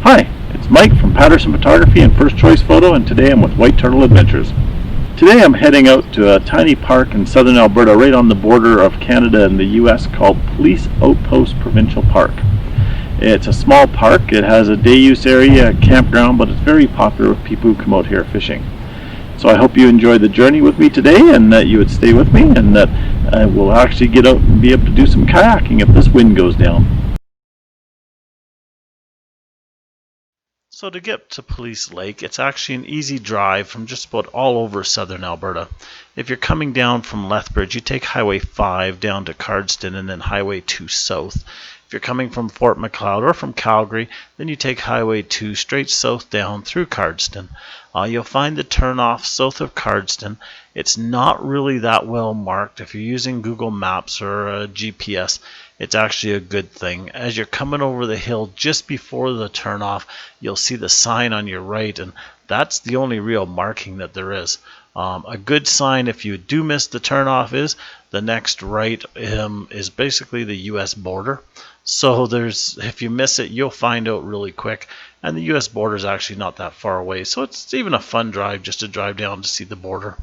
Hi, it's Mike from Paterson Photography and First Choice Photo, and today I'm with White Turtle Adventures. Today I'm heading out to a tiny park in southern Alberta, right on the border of Canada and the US, called Police Outpost Provincial Park. It's a small park. It has a day use area, a campground, but it's very popular with people who come out here fishing. So I hope you enjoy the journey with me today, and that you would stay with me, and that we'll actually get out and be able to do some kayaking if this wind goes down. So to get to Police Lake, it's actually an easy drive from just about all over southern Alberta. If you're coming down from Lethbridge, you take Highway 5 down to Cardston and then Highway 2 south. If you're coming from Fort Macleod or from Calgary, then you take Highway 2 straight south down through Cardston. You'll find the turnoff south of Cardston. It's not really that well marked. If you're using Google Maps or a GPS, it's actually a good thing. As you're coming over the hill just before the turnoff, you'll see the sign on your right, and that's the only real marking that there is. A good sign if you do miss the turnoff is the next right is basically the US border. So if you miss it, you'll find out really quick. And the US border is actually not that far away. So it's even a fun drive just to drive down to see the border.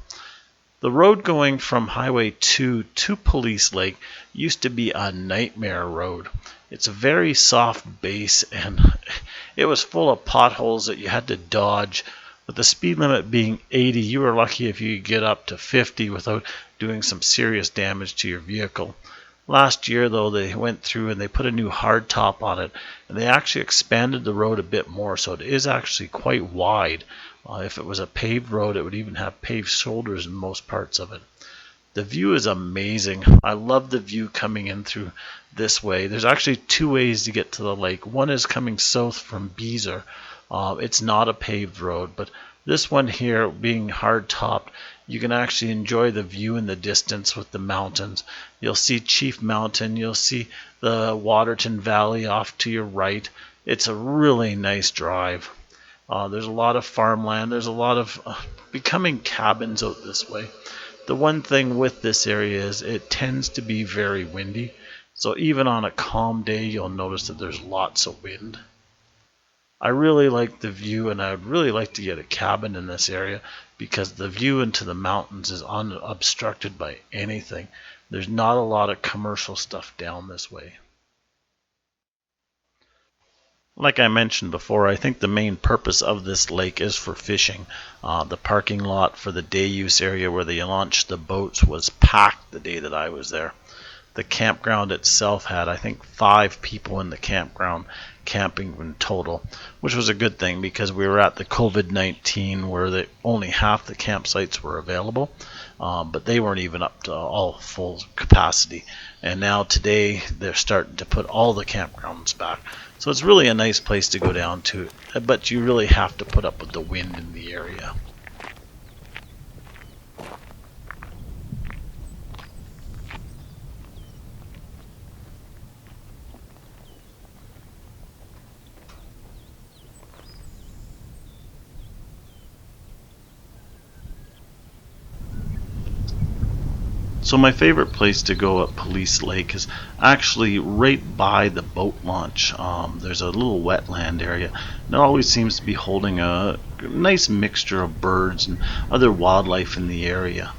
The road going from Highway 2 to Police Lake used to be a nightmare road. It's a very soft base, and it was full of potholes that you had to dodge. With the speed limit being 80, you were lucky if you could get up to 50 without doing some serious damage to your vehicle. Last year, though, they went through and they put a new hardtop on it, and they actually expanded the road a bit more, so it is actually quite wide. If it was a paved road, it would even have paved shoulders in most parts of it. The view is amazing. I love the view coming in through this way. There's actually two ways to get to the lake. One is coming south from Beezer. It's not a paved road, but this one here, being hard-topped, you can actually enjoy the view in the distance with the mountains. You'll see Chief Mountain. You'll see the Waterton Valley off to your right. It's a really nice drive. There's a lot of farmland. There's a lot of becoming cabins out this way. The one thing with this area is it tends to be very windy. So even on a calm day, you'll notice that there's lots of wind. I really like the view, and I would really like to get a cabin in this area because the view into the mountains is unobstructed by anything. There's not a lot of commercial stuff down this way. Like I mentioned before, I think the main purpose of this lake is for fishing. The parking lot for the day use area where they launched the boats was packed the day that I was there. The campground itself had, I think, 5 people in the campground camping in total, which was a good thing because we were at the COVID-19 where only half the campsites were available, but they weren't even up to all full capacity. And now today they're starting to put all the campgrounds back. So it's really a nice place to go down to, but you really have to put up with the wind in the area. So my favorite place to go at Police Lake is actually right by the boat launch. There's a little wetland area, and it always seems to be holding a nice mixture of birds and other wildlife in the area.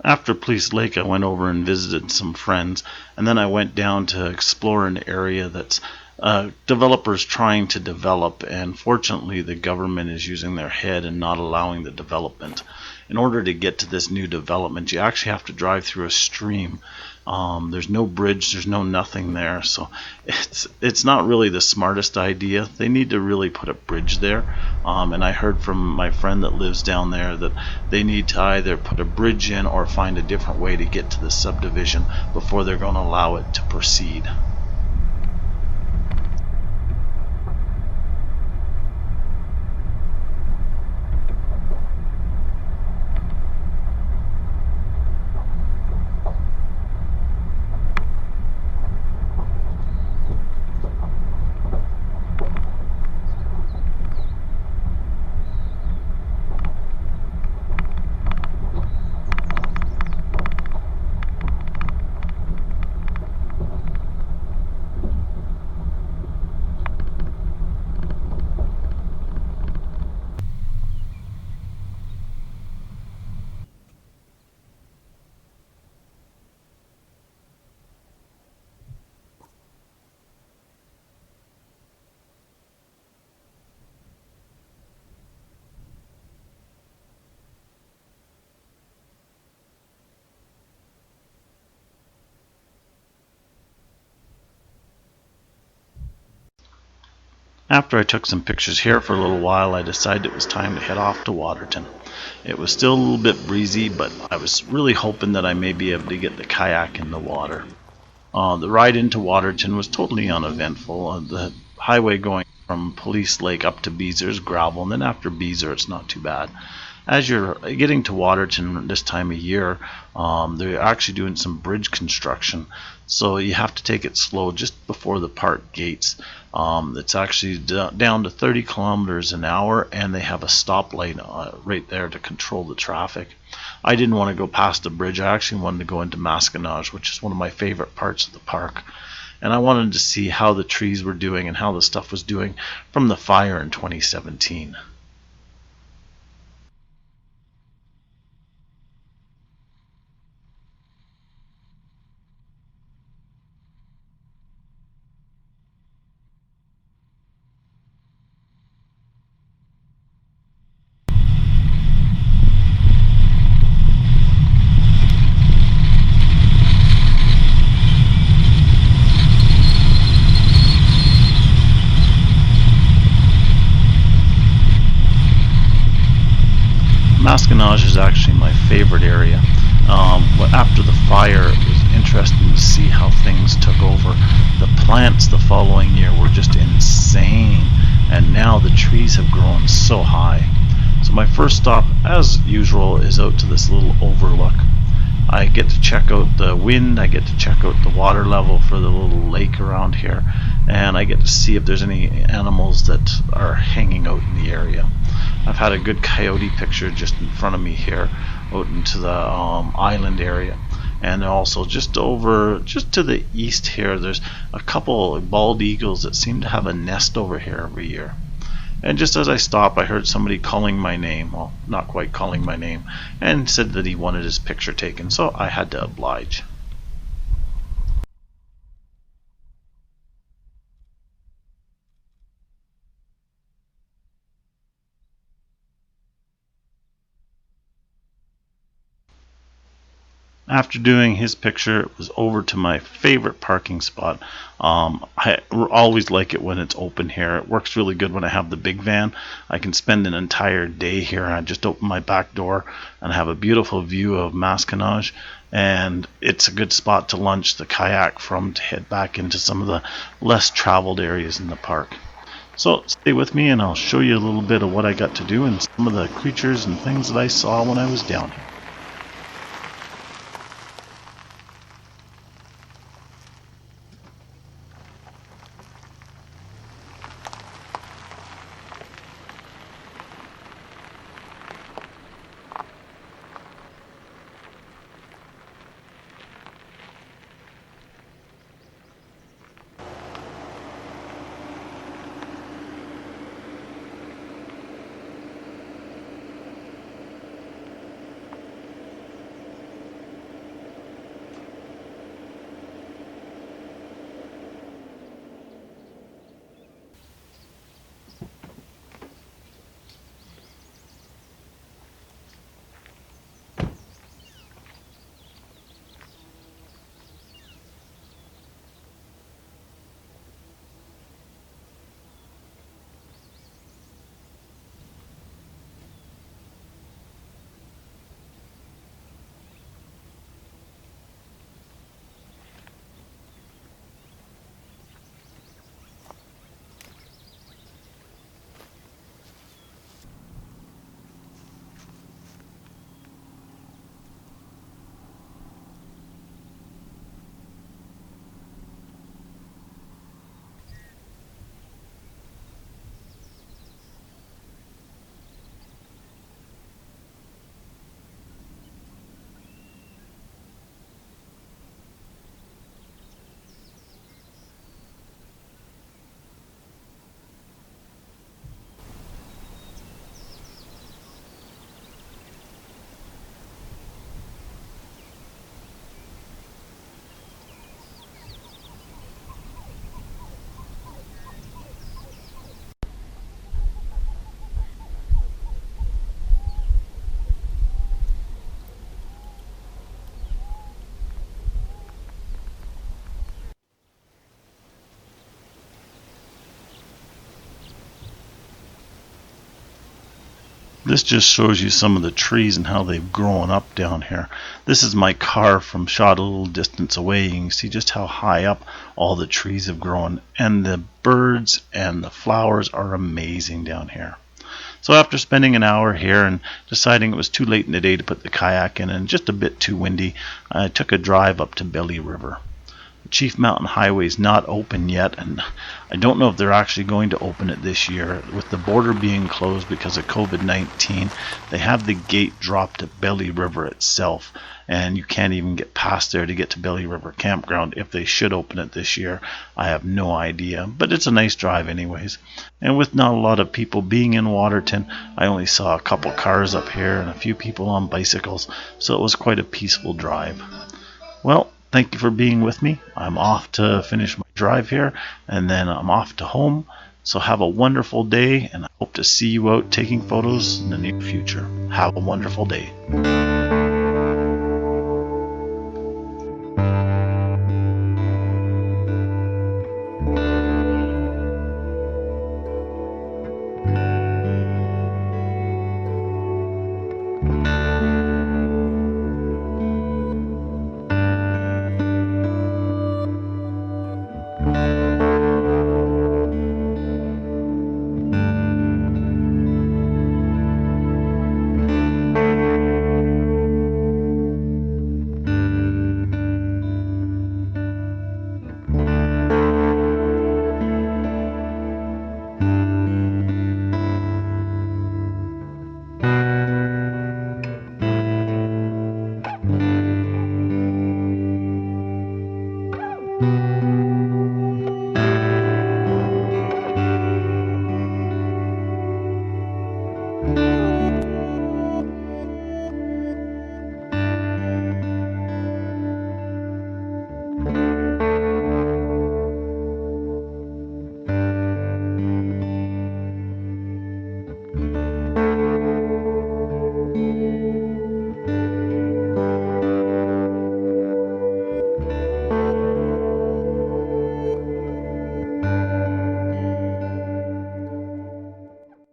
After Police Lake, I went over and visited some friends, and then I went down to explore an area that's developers trying to develop, and fortunately the government is using their head and not allowing the development. In order to get to this new development, you actually have to drive through a stream. There's no bridge, there's no nothing there, so it's not really the smartest idea. They need to really put a bridge there, and I heard from my friend that lives down there that they need to either put a bridge in or find a different way to get to the subdivision before they're going to allow it to proceed. After I took some pictures here for a little while, I decided it was time to head off to Waterton. It was still a little bit breezy, but I was really hoping that I may be able to get the kayak in the water. The ride into Waterton was totally uneventful. The highway going from Police Lake up to Beezer is gravel, and then after Beezer it's not too bad. As you're getting to Waterton this time of year, they're actually doing some bridge construction, so you have to take it slow just before the park gates. It's actually down to 30 kilometers an hour, and they have a stoplight right there to control the traffic. I didn't want to go past the bridge. I actually wanted to go into Maskinonge, which is one of my favorite parts of the park. And I wanted to see how the trees were doing and how the stuff was doing from the fire in 2017. Maskinonge is actually my favorite area. After the fire, it was interesting to see how things took over. The plants the following year were just insane, and now the trees have grown so high. So my first stop, as usual, is out to this little overlook. I get to check out the wind, I get to check out the water level for the little lake around here, and I get to see if there's any animals that are hanging out in the area. I've had a good coyote picture just in front of me here out into the island area, and also just to the east here there's a couple bald eagles that seem to have a nest over here every year. And just as I stopped, I heard somebody calling my name, well, not quite calling my name, and said that he wanted his picture taken, so I had to oblige. After doing his picture, it was over to my favorite parking spot. I always like it when it's open here. It works really good when I have the big van. I can spend an entire day here. I just open my back door and have a beautiful view of Maskinonge, and it's a good spot to launch the kayak from to head back into some of the less traveled areas in the park. So stay with me and I'll show you a little bit of what I got to do and some of the creatures and things that I saw when I was down here. This just shows you some of the trees and how they've grown up down here. This is my car from shot a little distance away. You can see just how high up all the trees have grown, and the birds and the flowers are amazing down here. So after spending an hour here and deciding it was too late in the day to put the kayak in and just a bit too windy, I took a drive up to Belly River. The Chief Mountain Highway is not open yet, and I don't know if they're actually going to open it this year. With the border being closed because of COVID-19, they have the gate dropped at Belly River itself, and you can't even get past there to get to Belly River Campground. If they should open it this year, I have no idea, but it's a nice drive anyways. And with not a lot of people being in Waterton, I only saw a couple cars up here and a few people on bicycles, so it was quite a peaceful drive. Well, thank you for being with me. I'm off to finish my drive here, and then I'm off to home. So have a wonderful day, and I hope to see you out taking photos in the near future. Have a wonderful day.